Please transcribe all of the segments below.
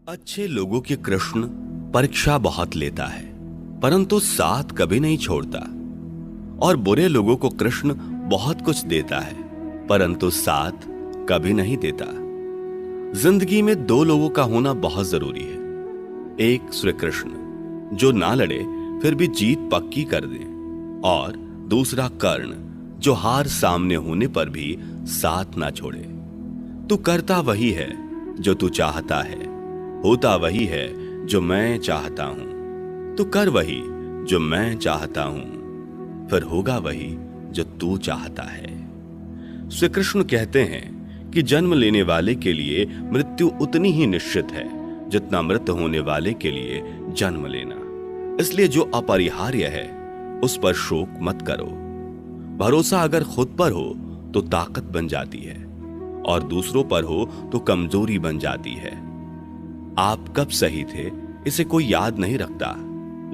अच्छे लोगों के कृष्ण परीक्षा बहुत लेता है, परंतु साथ कभी नहीं छोड़ता। और बुरे लोगों को कृष्ण बहुत कुछ देता है, परंतु साथ कभी नहीं देता। जिंदगी में दो लोगों का होना बहुत जरूरी है। एक श्री कृष्ण, जो ना लड़े फिर भी जीत पक्की कर दे, और दूसरा कर्ण, जो हार सामने होने पर भी साथ ना छोड़े। तू करता वही है जो तू चाहता है, होता वही है जो मैं चाहता हूं। तू कर वही जो मैं चाहता हूं, फिर होगा वही जो तू चाहता है। श्री कृष्ण कहते हैं कि जन्म लेने वाले के लिए मृत्यु उतनी ही निश्चित है जितना मृत होने वाले के लिए जन्म लेना। इसलिए जो अपरिहार्य है उस पर शोक मत करो। भरोसा अगर खुद पर हो तो ताकत बन जाती है, और दूसरों पर हो तो कमजोरी बन जाती है। आप कब सही थे इसे कोई याद नहीं रखता,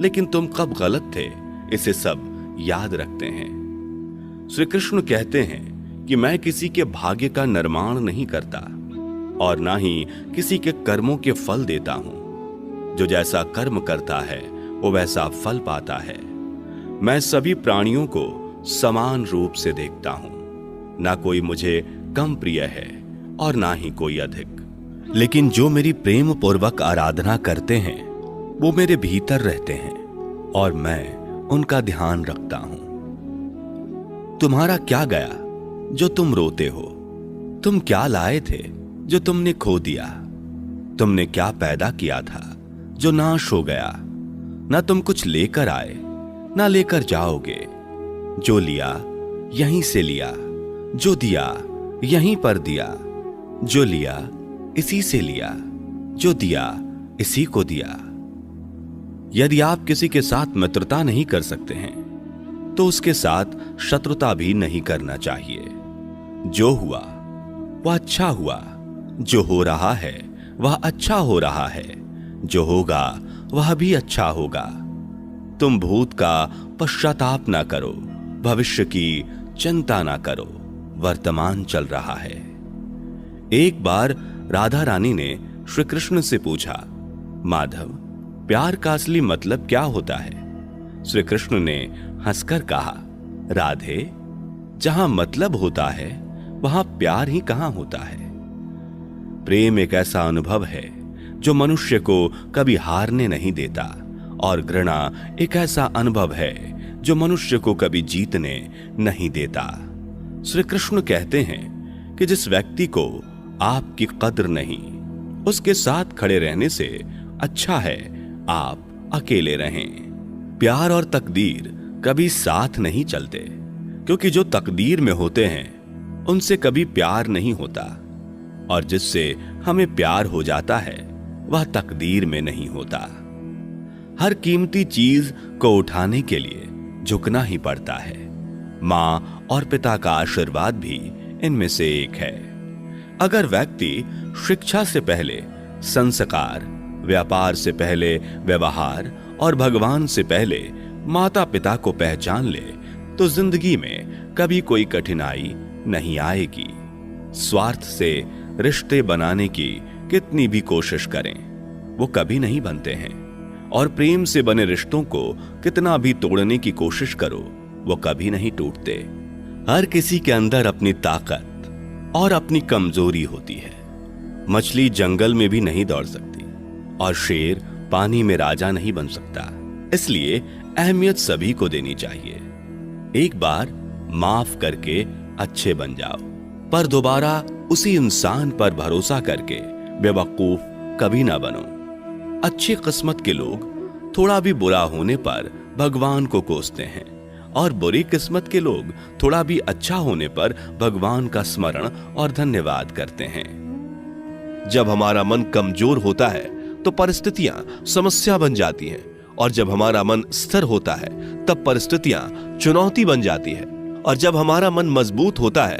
लेकिन तुम कब गलत थे इसे सब याद रखते हैं। श्री कृष्ण कहते हैं कि मैं किसी के भाग्य का निर्माण नहीं करता, और ना ही किसी के कर्मों के फल देता हूं। जो जैसा कर्म करता है वो वैसा फल पाता है। मैं सभी प्राणियों को समान रूप से देखता हूं, ना कोई मुझे कम प्रिय है और ना ही कोई अधिक। लेकिन जो मेरी प्रेम पूर्वक आराधना करते हैं वो मेरे भीतर रहते हैं, और मैं उनका ध्यान रखता हूं। तुम्हारा क्या गया जो तुम रोते हो? तुम क्या लाए थे जो तुमने खो दिया? तुमने क्या पैदा किया था जो नाश हो गया? ना तुम कुछ लेकर आए, ना लेकर जाओगे। जो लिया यहीं से लिया, जो दिया यहीं पर दिया। जो लिया इसी से लिया, जो दिया इसी को दिया। यदि आप किसी के साथ मित्रता नहीं कर सकते हैं तो उसके साथ शत्रुता भी नहीं करना चाहिए। जो हुआ वह अच्छा हुआ, जो हो रहा है वह अच्छा हो रहा है, जो होगा वह भी अच्छा होगा। तुम भूत का पश्चाताप ना करो, भविष्य की चिंता ना करो, वर्तमान चल रहा है। एक बार राधा रानी ने श्री कृष्ण से पूछा, माधव, प्यार का असली मतलब क्या होता है? श्री कृष्ण ने हंसकर कहा, राधे, जहां मतलब होता है वहां प्यार ही कहां होता है। प्रेम एक ऐसा अनुभव है जो मनुष्य को कभी हारने नहीं देता, और घृणा एक ऐसा अनुभव है जो मनुष्य को कभी जीतने नहीं देता। श्री कृष्ण कहते हैं कि जिस व्यक्ति को आपकी कद्र नहीं, उसके साथ खड़े रहने से अच्छा है आप अकेले रहें। प्यार और तकदीर कभी साथ नहीं चलते, क्योंकि जो तकदीर में होते हैं उनसे कभी प्यार नहीं होता, और जिससे हमें प्यार हो जाता है वह तकदीर में नहीं होता। हर कीमती चीज को उठाने के लिए झुकना ही पड़ता है। मां और पिता का आशीर्वाद भी इनमें से एक है। अगर व्यक्ति शिक्षा से पहले संस्कार, व्यापार से पहले व्यवहार और भगवान से पहले माता पिता को पहचान ले तो जिंदगी में कभी कोई कठिनाई नहीं आएगी। स्वार्थ से रिश्ते बनाने की कितनी भी कोशिश करें वो कभी नहीं बनते हैं, और प्रेम से बने रिश्तों को कितना भी तोड़ने की कोशिश करो वो कभी नहीं टूटते। हर किसी के अंदर अपनी ताकत और अपनी कमजोरी होती है। मछली जंगल में भी नहीं दौड़ सकती, और शेर पानी में राजा नहीं बन सकता। इसलिए अहमियत सभी को देनी चाहिए। एक बार माफ करके अच्छे बन जाओ, पर दोबारा उसी इंसान पर भरोसा करके बेवकूफ कभी ना बनो। अच्छी किस्मत के लोग थोड़ा भी बुरा होने पर भगवान को कोसते हैं, और बुरी किस्मत के लोग थोड़ा भी अच्छा होने पर भगवान का स्मरण और धन्यवाद करते हैं। जब हमारा मन कमजोर होता है तो परिस्थितियां समस्या बन जाती हैं, और जब हमारा मन स्थिर होता है तब परिस्थितियां चुनौती बन जाती है, और जब हमारा मन मजबूत होता है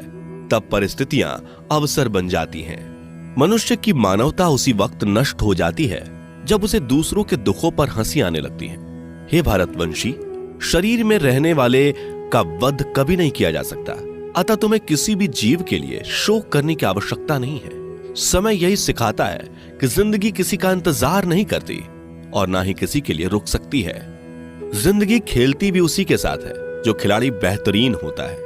तब परिस्थितियां अवसर बन जाती हैं। मनुष्य की मानवता उसी वक्त नष्ट हो जाती है जब उसे दूसरों के दुखों पर हंसी आने लगती है। हे भारतवंशी, शरीर में रहने वाले का वध कभी नहीं किया जा सकता, अतः तुम्हें किसी भी जीव के लिए शोक करने की आवश्यकता नहीं है। समय यही सिखाता है कि जिंदगी किसी का इंतजार नहीं करती और ना ही किसी के लिए रुक सकती है। जिंदगी खेलती भी उसी के साथ है जो खिलाड़ी बेहतरीन होता है।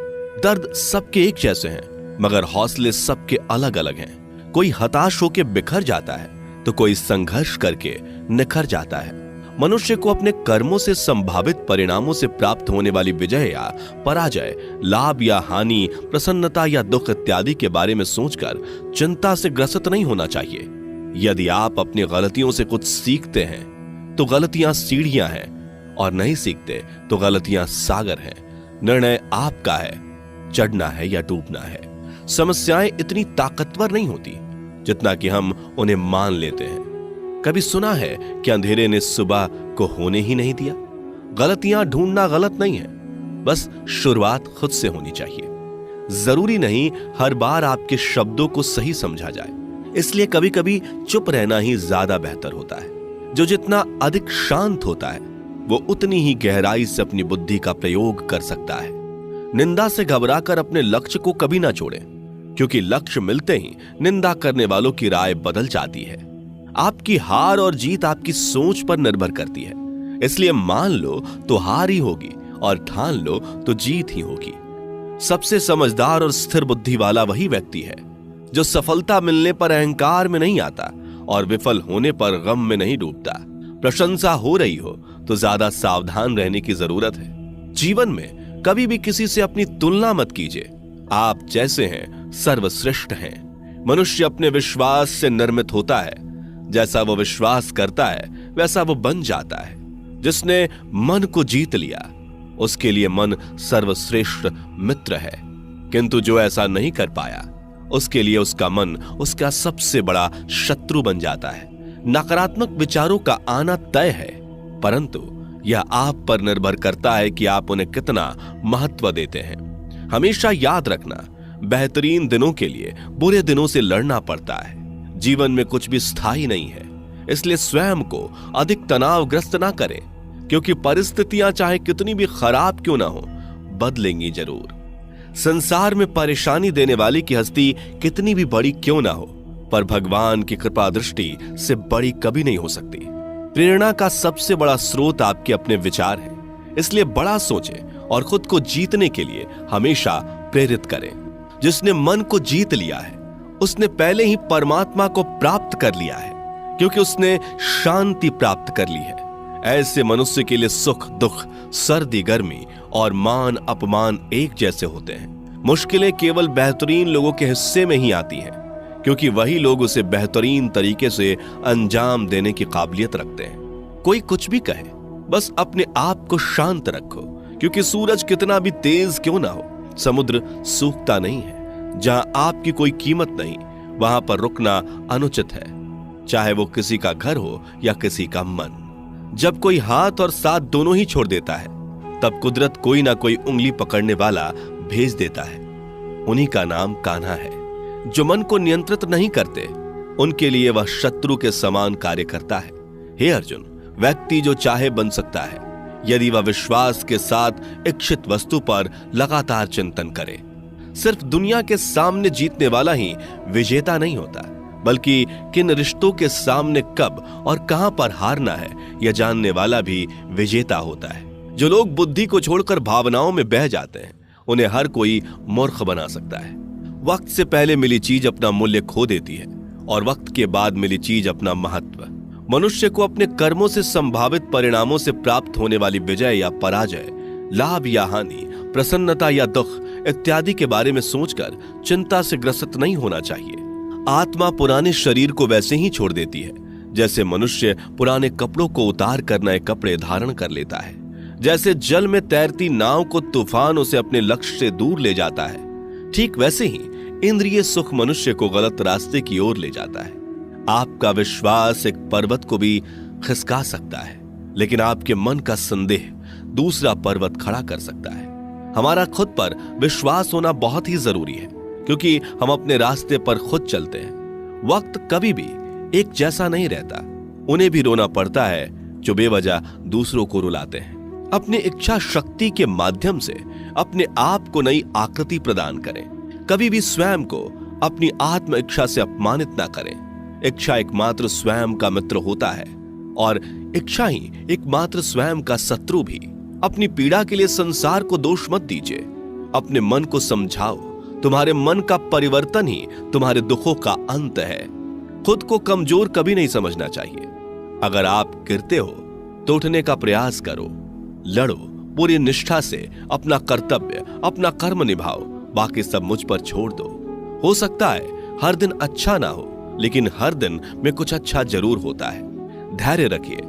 दर्द सबके एक जैसे हैं, मगर हौसले सबके अलग अलग हैं। कोई हताश होकर बिखर जाता है तो कोई संघर्ष करके निखर जाता है। मनुष्य को अपने कर्मों से संभावित परिणामों से प्राप्त होने वाली विजय या पराजय, लाभ या हानि, प्रसन्नता या दुख इत्यादि के बारे में सोचकर चिंता से ग्रसित नहीं होना चाहिए। यदि आप अपनी गलतियों से कुछ सीखते हैं तो गलतियां सीढ़ियां हैं, और नहीं सीखते तो गलतियां सागर हैं। निर्णय आपका है, चढ़ना है या डूबना है। समस्याएं इतनी ताकतवर नहीं होती जितना कि हम उन्हें मान लेते हैं। कभी सुना है कि अंधेरे ने सुबह को होने ही नहीं दिया? गलतियां ढूंढना गलत नहीं है, बस शुरुआत खुद से होनी चाहिए। जरूरी नहीं हर बार आपके शब्दों को सही समझा जाए, इसलिए कभी कभी चुप रहना ही ज्यादा बेहतर होता है। जो जितना अधिक शांत होता है वो उतनी ही गहराई से अपनी बुद्धि का प्रयोग कर सकता है। निंदा से घबराकर अपने लक्ष्य को कभी ना छोड़ें, क्योंकि लक्ष्य मिलते ही निंदा करने वालों की राय बदल जाती है। आपकी हार और जीत आपकी सोच पर निर्भर करती है, इसलिए मान लो तो हार ही होगी और ठान लो तो जीत ही होगी। सबसे समझदार और स्थिर बुद्धि वाला वही व्यक्ति है जो सफलता मिलने पर अहंकार में नहीं आता और विफल होने पर गम में नहीं डूबता। प्रशंसा हो रही हो तो ज्यादा सावधान रहने की जरूरत है। जीवन में कभी भी किसी से अपनी तुलना मत कीजिए। आप जैसे हैं सर्वश्रेष्ठ हैं। मनुष्य अपने विश्वास से निर्मित होता है। जैसा वो विश्वास करता है वैसा वो बन जाता है। जिसने मन को जीत लिया उसके लिए मन सर्वश्रेष्ठ मित्र है, किंतु जो ऐसा नहीं कर पाया उसके लिए उसका मन उसका सबसे बड़ा शत्रु बन जाता है। नकारात्मक विचारों का आना तय है, परंतु यह आप पर निर्भर करता है कि आप उन्हें कितना महत्व देते हैं। हमेशा याद रखना, बेहतरीन दिनों के लिए बुरे दिनों से लड़ना पड़ता है। जीवन में कुछ भी स्थायी नहीं है, इसलिए स्वयं को अधिक तनावग्रस्त ना करें, क्योंकि परिस्थितियां चाहे कितनी भी खराब क्यों ना हो, बदलेंगी जरूर। संसार में परेशानी देने वाली की हस्ती कितनी भी बड़ी क्यों ना हो, पर भगवान की कृपा दृष्टि से बड़ी कभी नहीं हो सकती। प्रेरणा का सबसे बड़ा स्रोत आपके अपने विचार हैं, इसलिए बड़ा सोचें और खुद को जीतने के लिए हमेशा प्रेरित करें। जिसने मन को जीत लिया है उसने पहले ही परमात्मा को प्राप्त कर लिया है, क्योंकि उसने शांति प्राप्त कर ली है। ऐसे मनुष्य के लिए सुख दुख, सर्दी गर्मी और मान अपमान एक जैसे होते हैं। मुश्किलें केवल बेहतरीन लोगों के हिस्से में ही आती हैं, क्योंकि वही लोग उसे बेहतरीन तरीके से अंजाम देने की काबिलियत रखते हैं। कोई कुछ भी कहे, बस अपने आप को शांत रखो, क्योंकि सूरज कितना भी तेज क्यों ना हो, समुद्र सूखता नहीं है। जहां आपकी कोई कीमत नहीं, वहां पर रुकना अनुचित है, चाहे वो किसी का घर हो या किसी का मन। जब कोई हाथ और साथ दोनों ही छोड़ देता है, तब कुदरत कोई ना कोई उंगली पकड़ने वाला भेज देता है। उन्हीं का नाम कान्हा है। जो मन को नियंत्रित नहीं करते, उनके लिए वह शत्रु के समान कार्य करता है। हे अर्जुन, व्यक्ति जो चाहे बन सकता है, यदि वह विश्वास के साथ इच्छित वस्तु पर लगातार चिंतन करे। सिर्फ दुनिया के सामने जीतने वाला ही विजेता नहीं होता, बल्कि किन रिश्तों के सामने कब और कहां पर हारना है यह जानने वाला भी विजेता होता है। जो लोग बुद्धि को छोड़कर भावनाओं में बह जाते हैं, उन्हें हर कोई मूर्ख बना सकता है। वक्त से पहले मिली चीज अपना मूल्य खो देती है और वक्त के बाद मिली चीज अपना महत्व। मनुष्य को अपने कर्मों से संभावित परिणामों से प्राप्त होने वाली विजय या पराजय, लाभ या हानि, प्रसन्नता या दुख इत्यादि के बारे में सोचकर चिंता से ग्रसित नहीं होना चाहिए। आत्मा पुराने शरीर को वैसे ही छोड़ देती है जैसे मनुष्य पुराने कपड़ों को उतार कर नए कपड़े धारण कर लेता है। जैसे जल में तैरती नाव को तूफान उसे अपने लक्ष्य से दूर ले जाता है, ठीक वैसे ही इंद्रिय सुख मनुष्य को गलत रास्ते की ओर ले जाता है। आपका विश्वास एक पर्वत को भी खिसका सकता है, लेकिन आपके मन का संदेह दूसरा पर्वत खड़ा कर सकता है। हमारा खुद पर विश्वास होना बहुत ही जरूरी है, क्योंकि हम अपने रास्ते पर खुद चलते हैं। वक्त कभी भी एक जैसा नहीं रहता। उन्हें भी रोना पड़ता है जो बेवजह दूसरों को रुलाते हैं। अपनी इच्छा शक्ति के माध्यम से अपने आप को नई आकृति प्रदान करें। कभी भी स्वयं को अपनी आत्म इच्छा से अपमानित ना करें। इच्छा एकमात्र स्वयं का मित्र होता है और इच्छा ही एकमात्र स्वयं का शत्रु भी। अपनी पीड़ा के लिए संसार को दोष मत दीजिए, अपने मन को समझाओ। तुम्हारे मन का परिवर्तन ही तुम्हारे दुखों का अंत है। खुद को कमजोर कभी नहीं समझना चाहिए। अगर आप गिरते हो तो उठने का प्रयास करो, लड़ो पूरी निष्ठा से, अपना कर्तव्य अपना कर्म निभाओ, बाकी सब मुझ पर छोड़ दो। हो सकता है हर दिन अच्छा ना हो, लेकिन हर दिन में कुछ अच्छा जरूर होता है। धैर्य रखिए।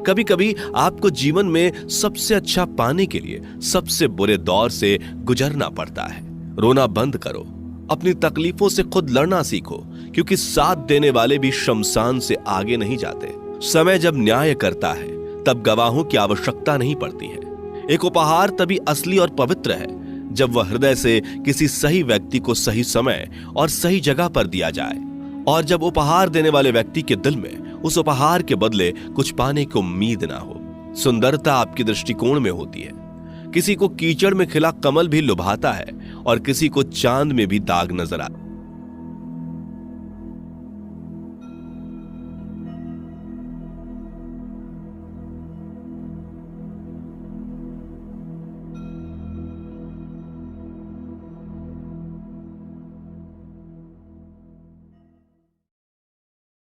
कभी कभी आपको जीवन में सबसे अच्छा पाने के लिए सबसे बुरे दौर से गुजरना पड़ता है। रोना बंद करो, अपनी तकलीफों से खुद लड़ना सीखो, क्योंकि साथ देने वाले भी शमशान से आगे नहीं जाते। समय जब न्याय करता है तब गवाहों की आवश्यकता नहीं पड़ती है। एक उपहार तभी असली और पवित्र है जब वह हृदय से किसी सही व्यक्ति को सही समय और सही जगह पर दिया जाए, और जब उपहार देने वाले व्यक्ति के दिल में उस उपहार के बदले कुछ पाने की उम्मीद ना हो। सुंदरता आपके दृष्टिकोण में होती है। किसी को कीचड़ में खिला कमल भी लुभाता है और किसी को चांद में भी दाग नजर आता है।